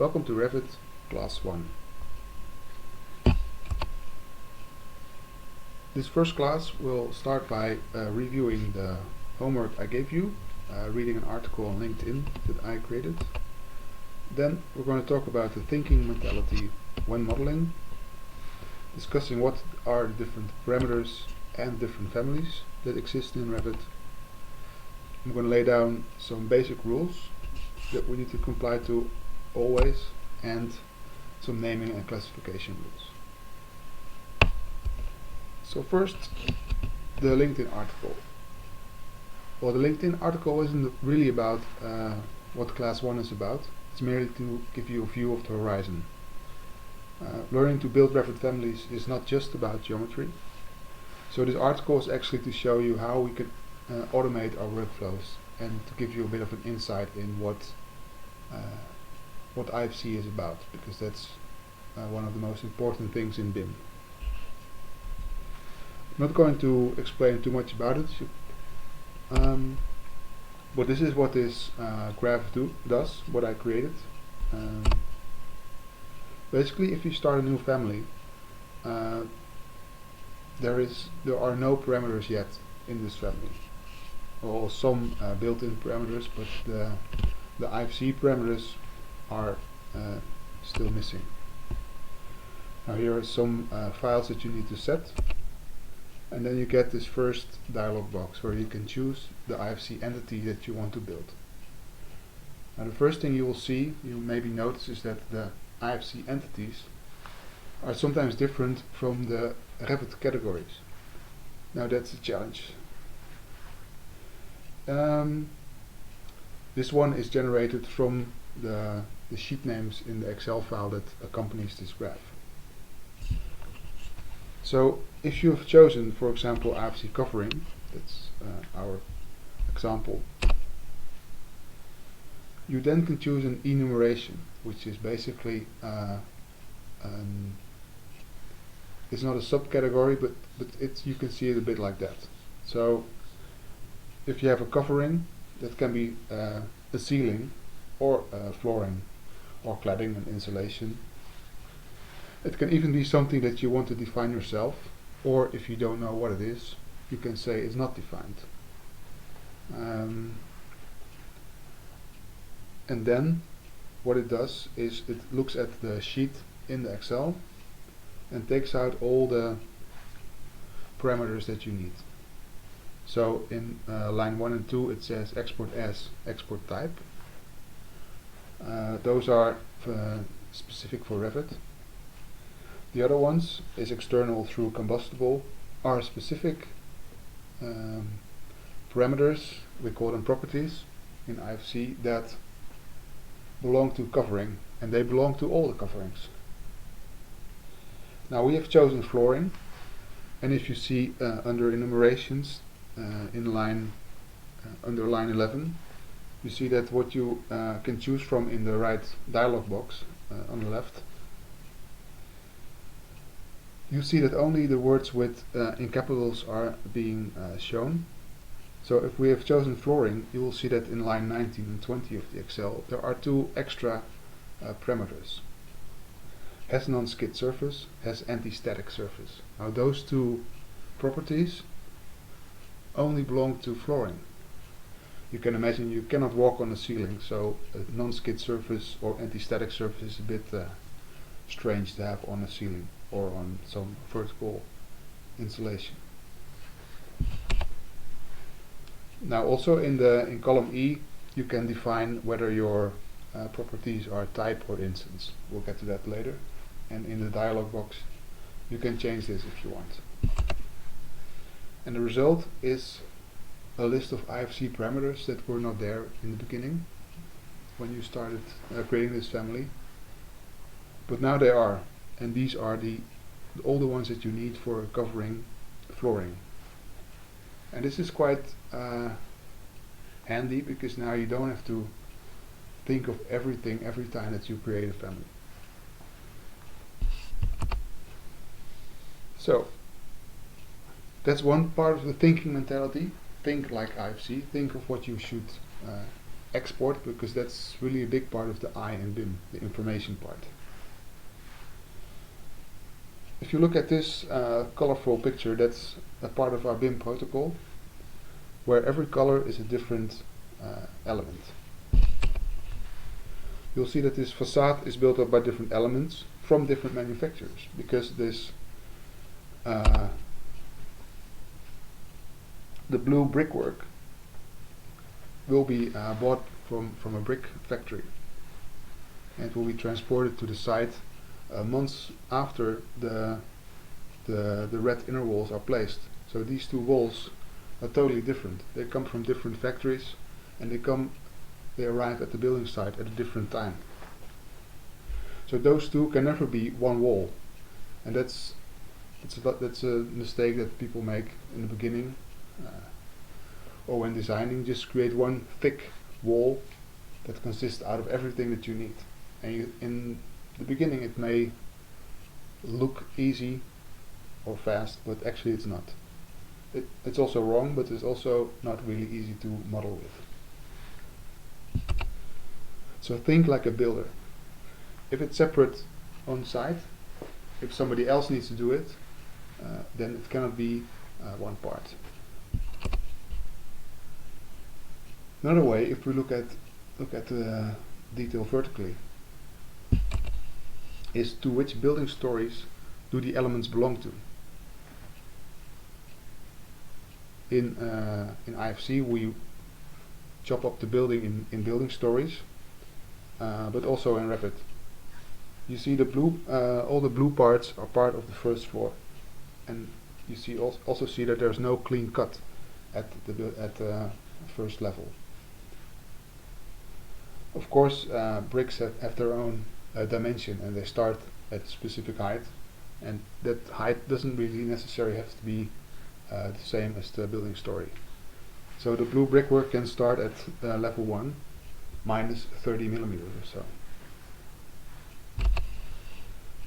Welcome to Revit Class 1. This first class will start by reviewing the homework I gave you, reading an article on LinkedIn that I created. Then we're going to talk about the thinking mentality when modeling, discussing what are the different parameters and different families that exist in Revit. I'm going to lay down some basic rules that we need to comply to always, and some naming and classification rules. So first, the LinkedIn article. Well, the LinkedIn article isn't really about what Class 1 is about. It's merely to give you a view of the horizon. Learning to build Revit families is not just about geometry. So this article is actually to show you how we can automate our workflows and to give you a bit of an insight in what IFC is about, because that's one of the most important things in BIM. I'm not going to explain too much about it, but this is what this graph does, what I created. Basically, if you start a new family, there are no parameters yet in this family. Well, some built-in parameters, but the IFC parameters are still missing. Now here are some files that you need to set, and then you get this first dialog box where you can choose the IFC entity that you want to build. Now the first thing you will see, you maybe notice, is that the IFC entities are sometimes different from the Revit categories. Now that's a challenge. This one is generated from the sheet names in the Excel file that accompanies this graph. So if you have chosen, for example, IFC covering, that's our example, you then can choose an enumeration, which is basically it's not a subcategory, but you can see it a bit like that. So if you have a covering, that can be a ceiling or flooring or cladding and insulation. It can even be something that you want to define yourself, or if you don't know what it is, you can say it's not defined. And then what it does is it looks at the sheet in the Excel and takes out all the parameters that you need. So in line 1 and 2 it says export as, export type. Those are specific for Revit. The other ones is external through combustible, are specific parameters, we call them properties in IFC, that belong to covering, and they belong to all the coverings. Now we have chosen flooring, and if you see under enumerations in line under line 11, you see that what you can choose from in the right dialog box on the left, you see that only the words with in capitals are being shown. So if we have chosen flooring, you will see that in line 19 and 20 of the Excel there are two extra parameters. Has non-skid surface, has anti-static surface. Now those two properties only belong to flooring. You can imagine you cannot walk on the ceiling, so a non-skid surface or anti-static surface is a bit strange to have on a ceiling or on some vertical insulation. Now also in column E you can define whether your properties are type or instance. We'll get to that later. And in the dialog box you can change this if you want. And the result is a list of IFC parameters that were not there in the beginning when you started creating this family, but now they are, and these are all the ones that you need for covering flooring. And this is quite handy, because now you don't have to think of everything every time that you create a family. So that's one part of the thinking mentality. Think like IFC, think of what you should export, because that's really a big part of the I in BIM, the information part. If you look at this colorful picture, that's a part of our BIM protocol, where every color is a different element. You'll see that this facade is built up by different elements from different manufacturers, because this the blue brickwork will be bought from a brick factory, and will be transported to the site months after the red inner walls are placed. So these two walls are totally different. They come from different factories, and they arrive at the building site at a different time. So those two can never be one wall, and that's a mistake that people make in the beginning, or when designing. Just create one thick wall that consists out of everything that you need. And in the beginning it may look easy or fast, but actually it's not. It's also wrong, but it's also not really easy to model with. So think like a builder. If it's separate on site, if somebody else needs to do it, then it cannot be one part. Another way, if we look at the detail vertically, is to which building stories do the elements belong to. In IFC we chop up the building in building stories, but also in Revit. You see the blue, all the blue parts are part of the first floor, and you see also see that there's no clean cut at the first level. Of course, bricks have their own dimension, and they start at a specific height, and that height doesn't really necessarily have to be the same as the building story. So the blue brickwork can start at level 1 minus 30 millimeters or so.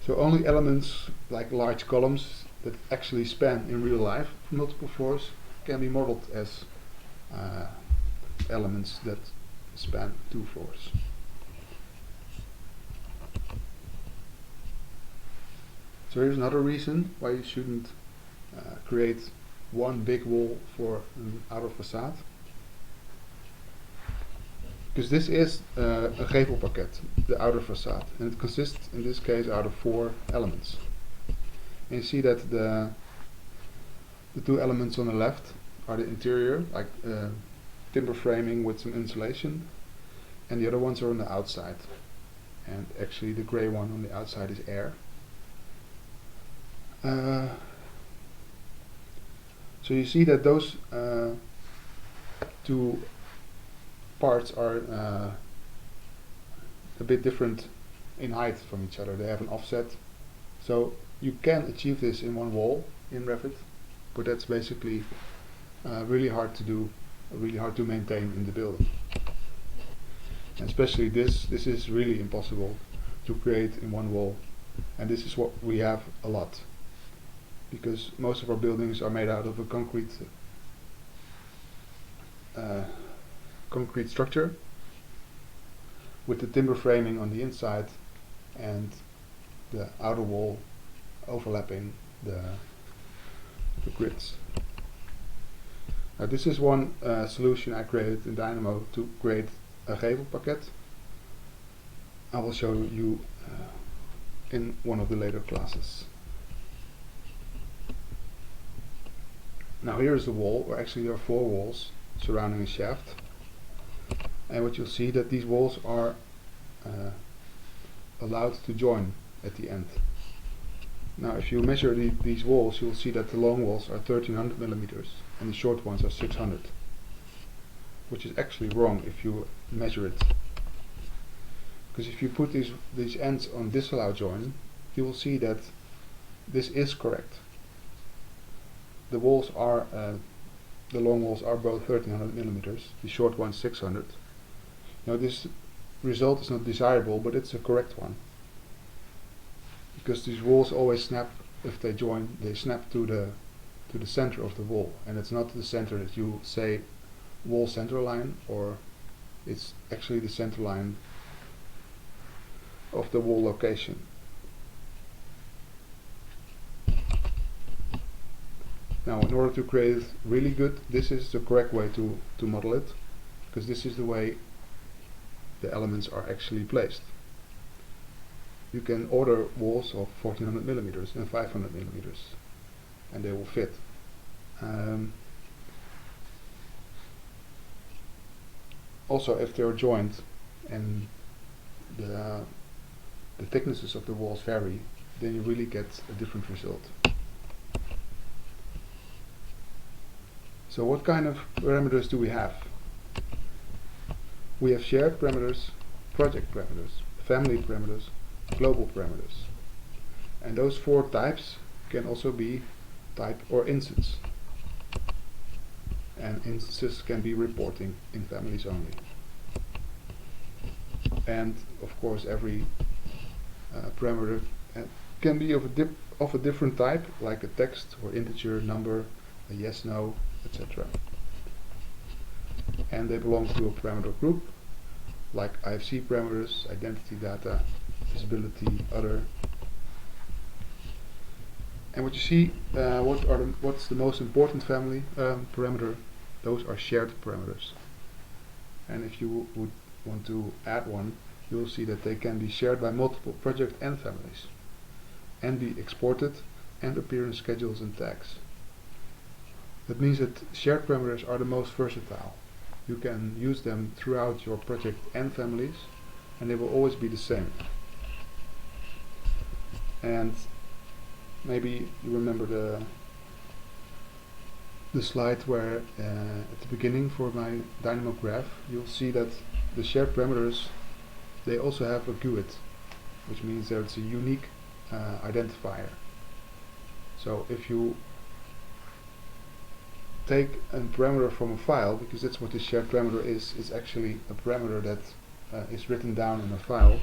So only elements like large columns that actually span in real life from multiple floors can be modeled as elements that span 2 floors. So here's another reason why you shouldn't create one big wall for an outer facade. Because this is a gevelpakket, the outer facade, and it consists in this case out of 4 elements. And you see that the 2 elements on the left are the interior, like timber framing with some insulation, and the other ones are on the outside. And actually the grey one on the outside is air. So you see that those 2 parts are a bit different in height from each other. They have an offset. So you can achieve this in one wall in Revit, but that's basically really hard to do, really hard to maintain in the building. And especially this is really impossible to create in one wall, and this is what we have a lot, because most of our buildings are made out of a concrete structure with the timber framing on the inside and the outer wall overlapping the grids. Now this is one solution I created in Dynamo to create a gevelpakket. I will show you in one of the later classes. Now here is the wall, or actually there are 4 walls surrounding a shaft, and what you'll see that these walls are allowed to join at the end. Now if you measure these walls, you'll see that the long walls are 1300 millimeters and the short ones are 600, which is actually wrong if you measure it, because if you put these ends on disallowed join, you will see that this is correct. The walls are the long walls are both 1300 millimeters, the short one 600. Now this result is not desirable, but it's a correct one, because these walls always snap. If they join, they snap to the center of the wall, and it's not the center that you say wall center line or It's actually the center line of the wall location. Now, in order to create it really good, this is the correct way to model it, because this is the way the elements are actually placed. You can order walls of 1400 millimeters and 500 millimeters, and they will fit. Also, if they are joined and the thicknesses of the walls vary, then you really get a different result. So what kind of parameters do we have? We have shared parameters, project parameters, family parameters, global parameters. And those 4 types can also be type or instance. And instances can be reporting in families only. And of course every parameter can be of a different type, like a text or integer, number, a yes, no, etc. And they belong to a parameter group, like IFC parameters, identity data, visibility, other. And what you see, what's the most important family parameter? Those are shared parameters. And if you would want to add one, you will see that they can be shared by multiple projects and families, and be exported and appear in schedules and tags. That means that shared parameters are the most versatile. You can use them throughout your project and families, and they will always be the same. And maybe you remember the slide where at the beginning for my dynamo graph, you'll see that the shared parameters, they also have a GUID, which means that it's a unique identifier. So if you take a parameter from a file, because that's what the shared parameter is, it's actually a parameter that is written down in a file,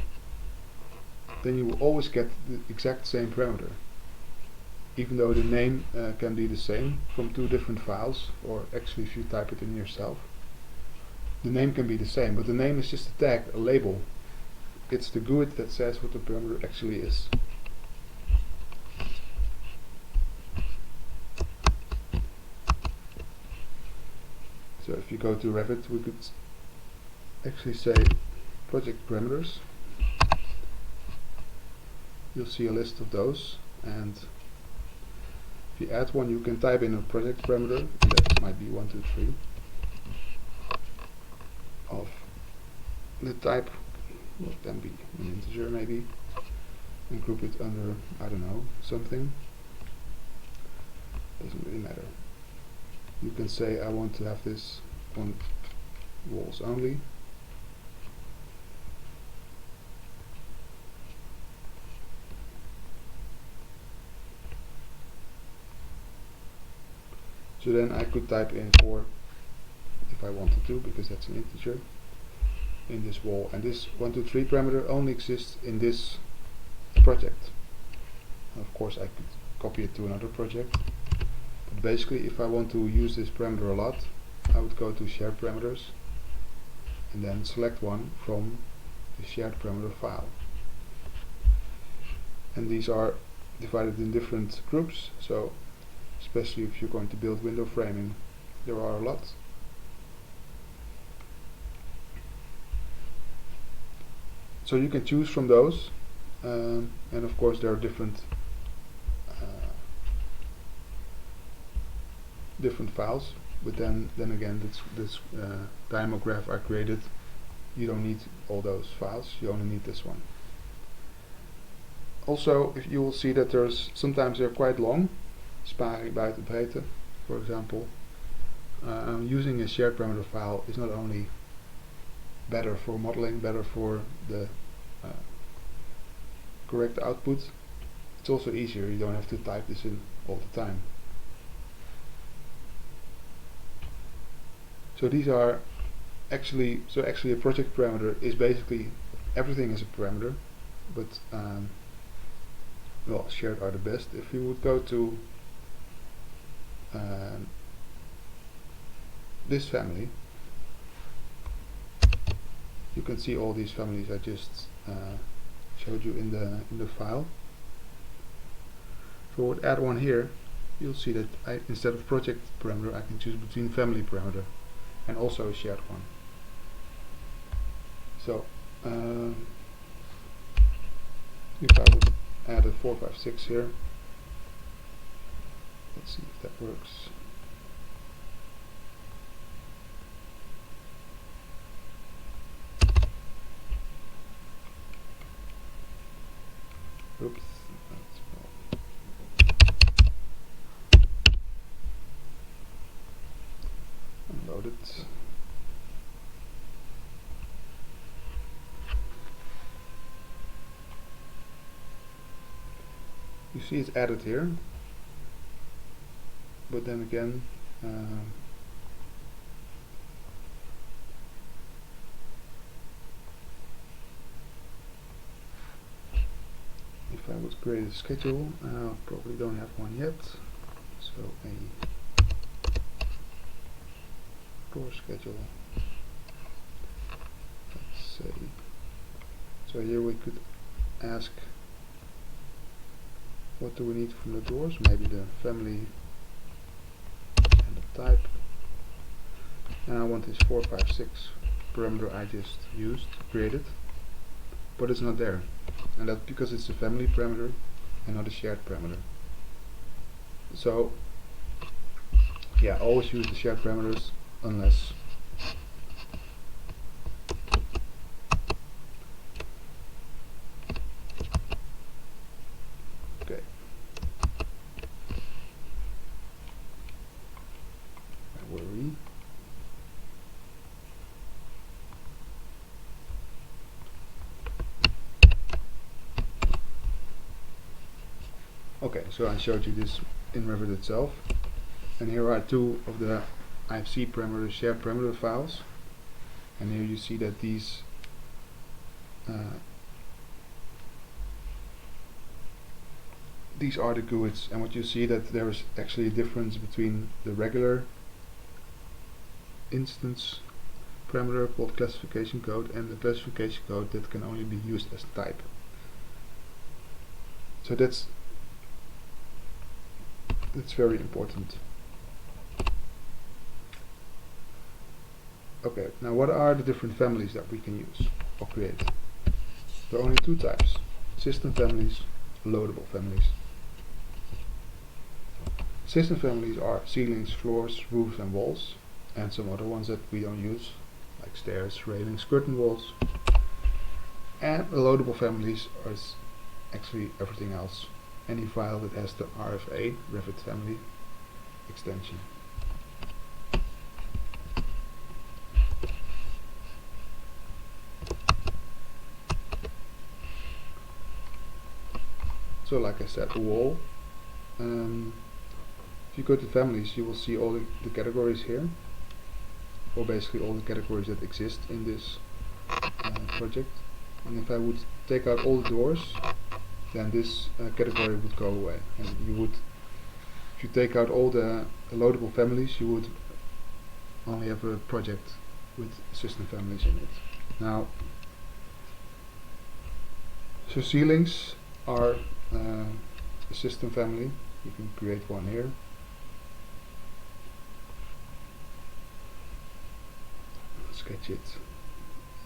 then you will always get the exact same parameter. Even though the name can be the same from 2 different files, or actually if you type it in yourself, the name can be the same, but the name is just a tag, a label. It's the GUID that says what the parameter actually is. So if you go to Revit, we could actually say project parameters. You'll see a list of those, and if you add one, you can type in a project parameter, and that might be 1, 2, 3 of the type, well, can be an integer maybe, and group it under, I don't know, something. Doesn't really matter. You can say I want to have this on walls only. So then I could type in 4 if I wanted to, because that's an integer, in this wall. And this 1, 2, 3 parameter only exists in this project. Of course I could copy it to another project. But basically, if I want to use this parameter a lot, I would go to shared parameters and then select one from the shared parameter file. And these are divided in different groups, so especially if you're going to build window framing, there are a lot. So you can choose from those, and of course there are different files, but then again, this dynamo graph I created, you don't need all those files, you only need this one. Also, if you will see that sometimes they're quite long, sparing buiten breedte, for example. Using a shared parameter file is not only better for modeling, better for the correct output, it's also easier, you don't have to type this in all the time. So these are actually a project parameter is basically everything is a parameter, but well, shared are the best. If you would go to this family, You can see all these families I just showed you in the file. So with add one here, you'll see that instead of project parameter, I can choose between family parameter and also a shared one. So if I would add a 456 here, let's see if that works. Oops, unload it. You see it's added here, but then again if I would create a schedule, probably don't have one yet, so a door schedule, let's say. So here we could ask, what do we need from the doors? Maybe the family and the type. And I want this 456 parameter I just created, but it's not there. And that's because it's a family parameter and not a shared parameter. So yeah, always use the shared parameters unless okay. I worry. Okay, so I showed you this in Revit itself, and here are two of the IFC parameter shared parameter files, and here you see that these are the GUIDs, and what you see that there is actually a difference between the regular instance parameter called classification code and the classification code that can only be used as type. So that's very important. Okay, now what are the different families that we can use or create? There are only two types: system families, loadable families. System families are ceilings, floors, roofs and walls, and some other ones that we don't use, like stairs, railings, curtain walls. And the loadable families are actually everything else. Any file that has the RFA, Revit Family extension. So like I said, a wall. If you go to families, you will see all the categories here, or basically all the categories that exist in this project. And if I would take out all the doors, then this category would go away. And you would, if you take out all the loadable families, you would only have a project with system families in it. Now, so ceilings are a system family. You can create one here. Sketch it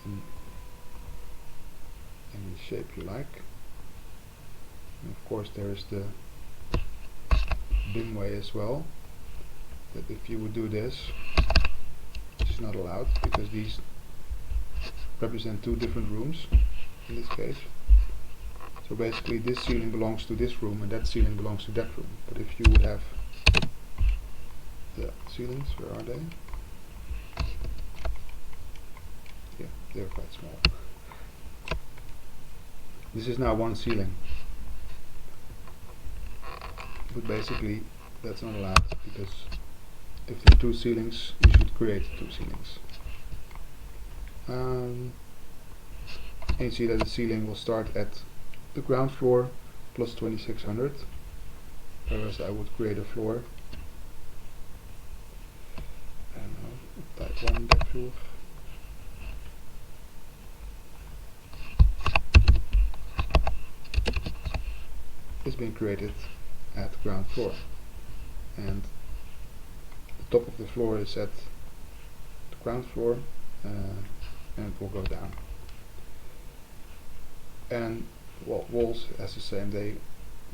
in any shape you like. And of course there is the BIM way as well, that if you would do this, it's not allowed because these represent two different rooms in this case. So basically this ceiling belongs to this room and that ceiling belongs to that room. But if you would have the ceilings, where are they? Yeah, they're quite small. This is now one ceiling. But basically that's not allowed because if there are two ceilings, you should create two ceilings. And you see that the ceiling will start at the ground floor plus 2600, whereas I would create a floor and type 1 depth roof is being created at ground floor, and the top of the floor is at the ground floor, and it will go down. And well, walls as the same, they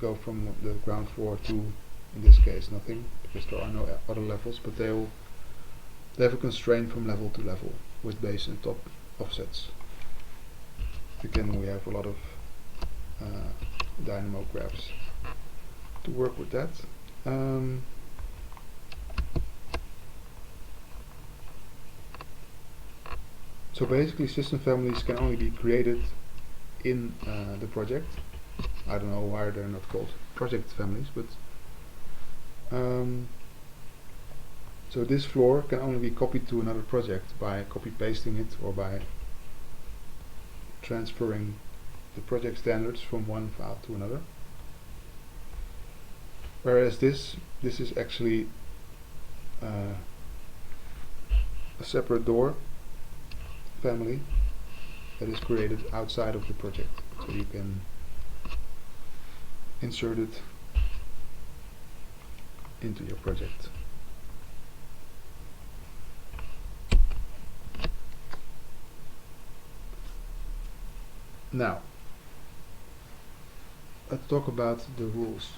go from the ground floor to, in this case, nothing, because there are no other levels, but they have a constraint from level to level with base and top offsets. Again, we have a lot of dynamo graphs to work with that. So basically system families can only be created in the project. I don't know why they're not called project families, but so this floor can only be copied to another project by copy pasting it or by transferring the project standards from one file to another. Whereas this is actually a separate door family that is created outside of the project, so you can insert it into your project. Now, let's talk about the rules.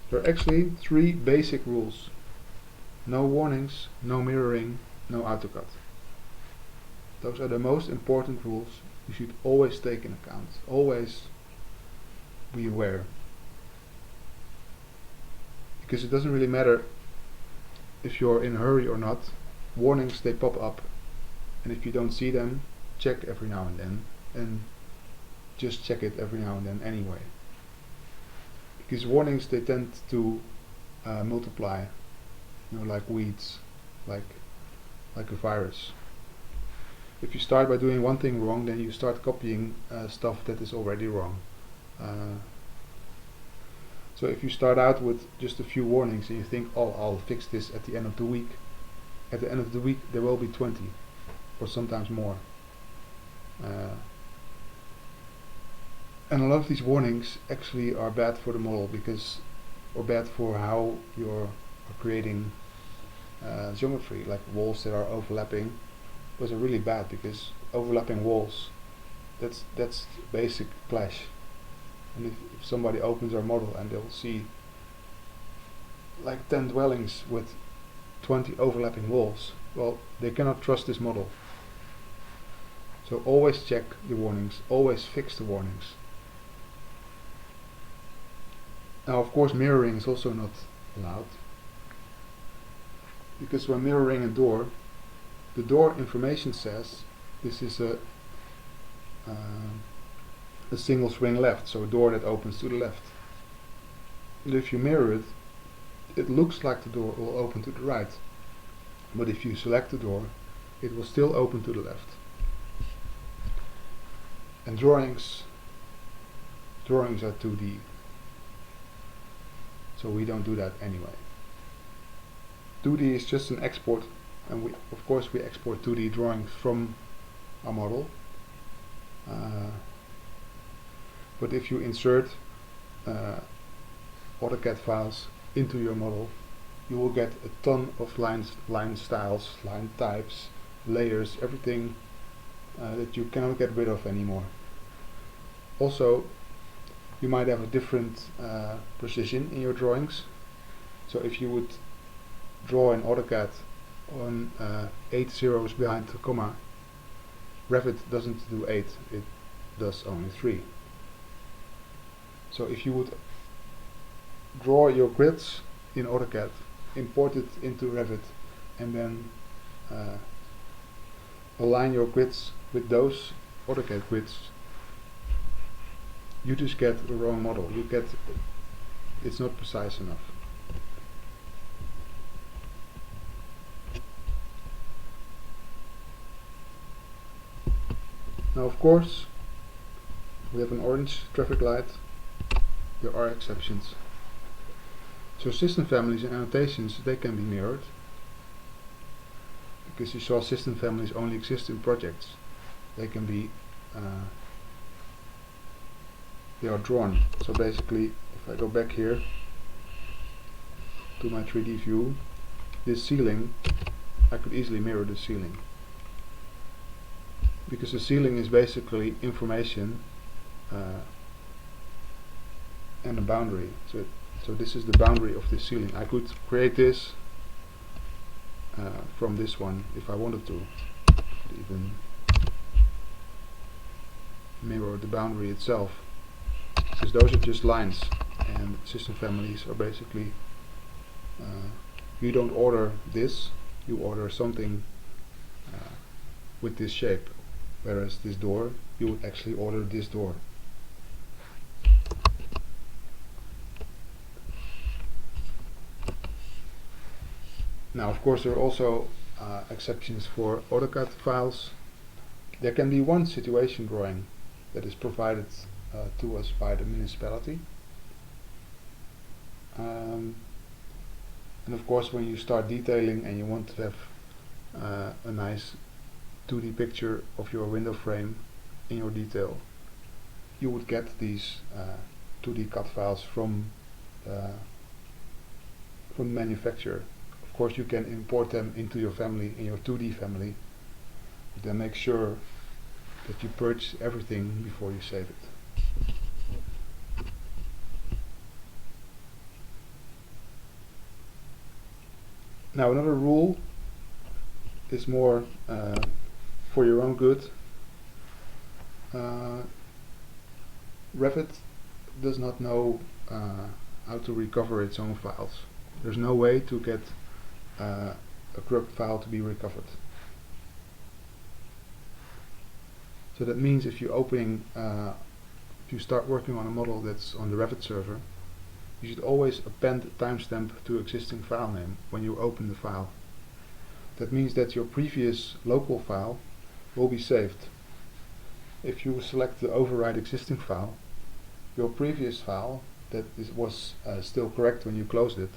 There are actually 3 basic rules. No warnings, no mirroring, no AutoCAD. Those are the most important rules you should always take in account. Always be aware. Because it doesn't really matter if you're in a hurry or not. Warnings, they pop up. And if you don't see them, check every now and then. And just check it every now and then anyway. Because warnings, they tend to multiply, like weeds, like a virus. If you start by doing one thing wrong, then you start copying stuff that is already wrong. So if you start out with just a few warnings and you think, oh, I'll fix this at the end of the week, at the end of the week there will be 20 or sometimes more. And a lot of these warnings actually are bad for the model, or bad for how you're creating geometry, like walls that are overlapping. Those are really bad, because overlapping walls, that's basic clash. And if somebody opens our model and they'll see like 10 dwellings with 20 overlapping walls, well, they cannot trust this model. So always check the warnings, always fix the warnings. Now, of course, mirroring is also not allowed, because when mirroring a door, the door information says this is a single swing left, so a door that opens to the left. And if you mirror it, it looks like the door will open to the right, but if you select the door, it will still open to the left. And drawings are 2D, so we don't do that anyway. 2D is just an export, and of course we export 2D drawings from our model. But if you insert AutoCAD files into your model, you will get a ton of line styles, line types, layers, everything that you cannot get rid of anymore. Also, you might have a different precision in your drawings. So if you would draw in AutoCAD on 8 zeros behind the comma, Revit doesn't do 8, it does only 3. So if you would draw your grids in AutoCAD, import it into Revit, and then align your grids with those AutoCAD grids, you just get the wrong model. It's not precise enough. Now, of course, we have an orange traffic light. There are exceptions. So system families and annotations, they can be mirrored, because you saw system families only exist in projects. They can be they are drawn. So basically, if I go back here to my 3D view, this ceiling, I could easily mirror the ceiling, because the ceiling is basically information and a boundary. So this is the boundary of this ceiling. I could create this from this one if I wanted to. Could even mirror the boundary itself, because those are just lines, and system families are basically you don't order this, you order something with this shape, whereas this door, you would actually order this door. Now, of course, there are also exceptions for AutoCAD files. There can be one situation drawing that is provided to us by the municipality. And of course, when you start detailing and you want to have a nice 2D picture of your window frame in your detail, you would get these 2D cut files from the manufacturer. Of course, you can import them into your family, in your 2D family, but then make sure that you purge everything before you save it. Now, another rule is more for your own good. Revit does not know how to recover its own files. There's no way to get a corrupt file to be recovered. So that means if you start working on a model that's on the Revit server, you should always append a timestamp to existing file name when you open the file. That means that your previous local file will be saved. If you select the override existing file, your previous file that was still correct when you closed it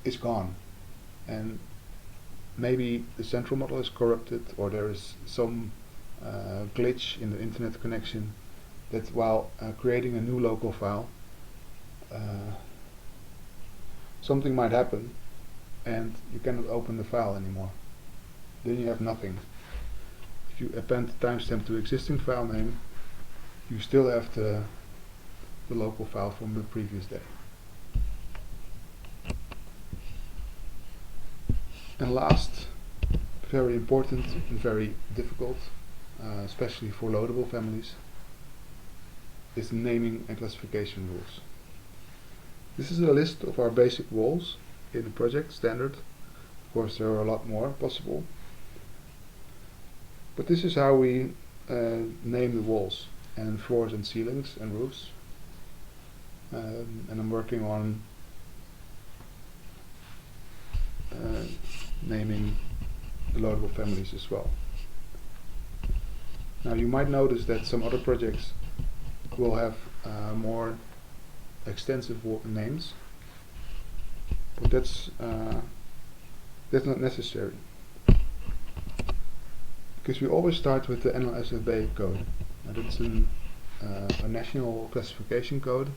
is gone. And maybe the central model is corrupted, or there is some glitch in the internet connection that while creating a new local file, something might happen and you cannot open the file anymore. Then you have nothing. If you append the timestamp to existing file name, you still have the local file from the previous day. And last, very important and very difficult, especially for loadable families, is naming and classification rules. This is a list of our basic walls in the project standard. Of course, there are a lot more possible, but this is how we name the walls and floors and ceilings and roofs. And I'm working on naming the loadable families as well. Now, you might notice that some other projects will have more extensive names, but that's not necessary, because we always start with the NLSFB code. Now, that's a national classification code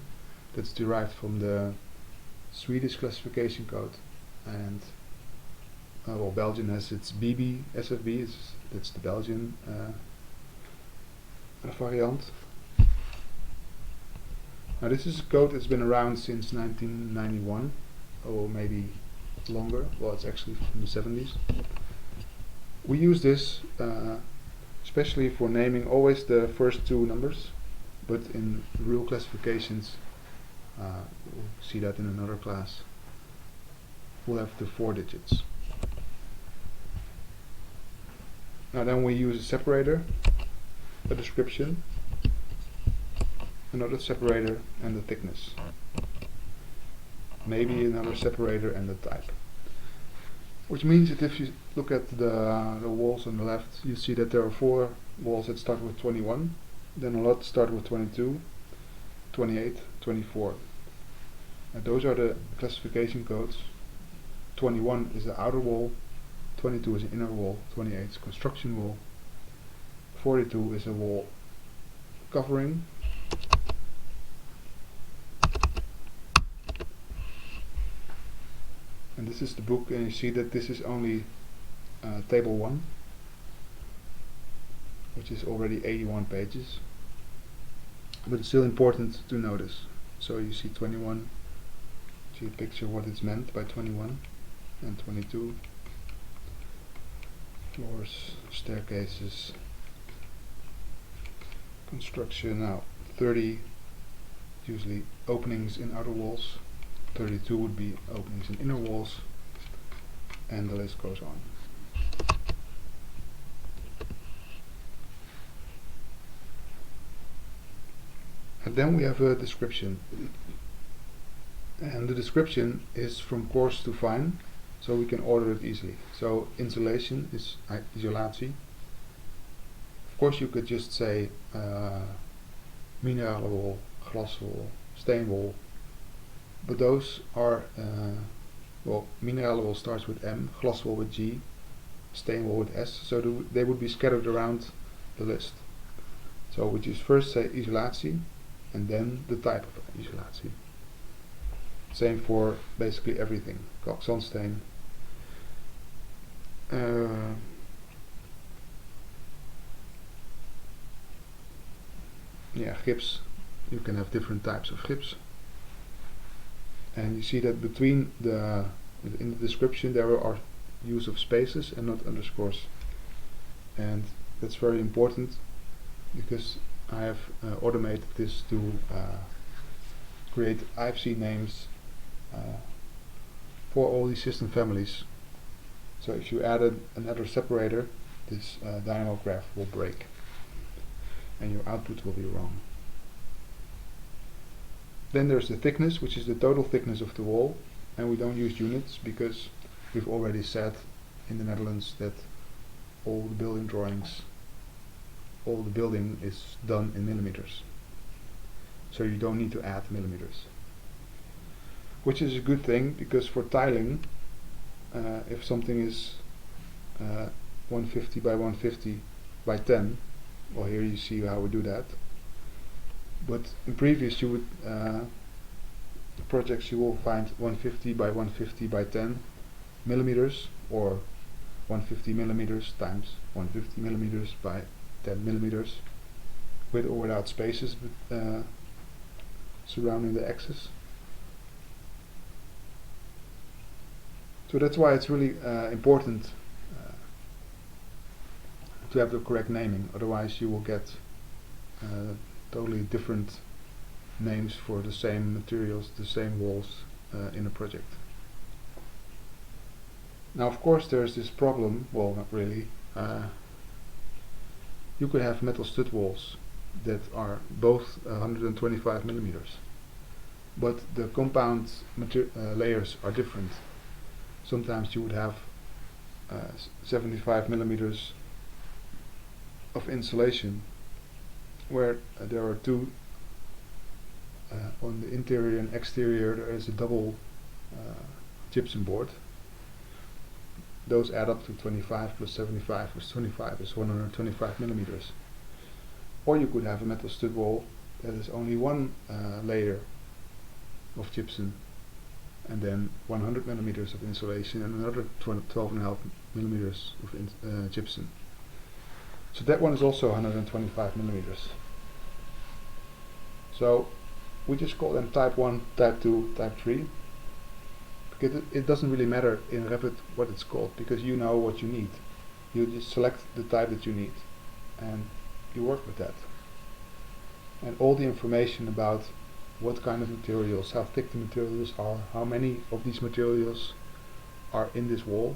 that's derived from the Swedish classification code, and well, Belgium has its BB SFB, that's the Belgian variant. Now, this is a code that's been around since 1991, or maybe longer. Well, it's actually from the 70s. We use this especially for naming always the first two numbers, but in real classifications, we'll see that in another class, we'll have the 4 digits. Now then we use a separator, a description, another separator, and the thickness. Maybe another separator and the type. Which means that if you look at the walls on the left, you see that there are 4 walls that start with 21, then a lot start with 22, 28, 24. And those are the classification codes. 21 is the outer wall, 22 is the inner wall, 28 is construction wall, 42 is a wall covering, this is the book, and you see that this is only table 1, which is already 81 pages, but it's still important to notice. So you see 21, see a picture what is meant by 21, and 22, floors, staircases, construction. Now 30, usually openings in outer walls, 32 would be openings in inner walls, and the list goes on. And then we have a description, and the description is from coarse to fine, so we can order it easily. So insulation is isolatie. Of course you could just say minerale wall, glass wall, stain wall, but those are well, minerale wall starts with M, glass wall with G, stain wall with S, so they would be scattered around the list. So we just first say isolatie and then the type of isolatie. Same for basically everything. Kalkzandsteen, yeah, gips. You can have different types of gips, and you see that between in the description there are use of spaces and not underscores, and that's very important because I have automated this to create IFC names for all these system families. So if you added another separator, this dynamo graph will break and your output will be wrong. Then there's the thickness, which is the total thickness of the wall, and we don't use units because we've already said in the Netherlands that all the building drawings, all the building is done in millimeters, so you don't need to add millimeters, which is a good thing because for tiling, if something is 150 by 150 by 10, well, here you see how we do that, but in previous you would projects you will find 150 by 150 by 10 millimeters, or 150 millimeters times 150 millimeters by 10 millimeters, with or without spaces surrounding the axis. So that's why it's really important to have the correct naming, otherwise you will get totally different names for the same materials, the same walls in a project. Now of course there's this problem, well not really, you could have metal stud walls that are both 125 millimeters, but the compound layers are different. Sometimes you would have 75 millimeters of insulation where there are two on the interior and exterior. There is a double gypsum board. Those add up to 25 plus 75 plus 25 is 125 millimeters. Or you could have a metal stud wall that is only one layer of gypsum, and then 100 millimeters of insulation and another 12.5 millimeters of gypsum. So that one is also 125 millimeters. So we just call them type 1, type 2, type 3. Because it doesn't really matter in Revit what it's called, because you know what you need. You just select the type that you need and you work with that. And all the information about what kind of materials, how thick the materials are, how many of these materials are in this wall,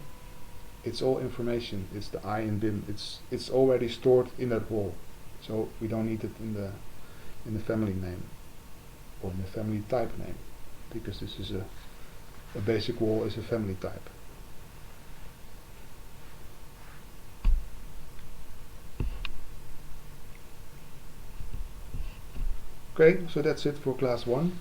it's all information. It's the I and BIM. It's already stored in that wall, so we don't need it in the family name or in the family type name, because this is a basic wall is a family type. Okay, so that's it for class 1.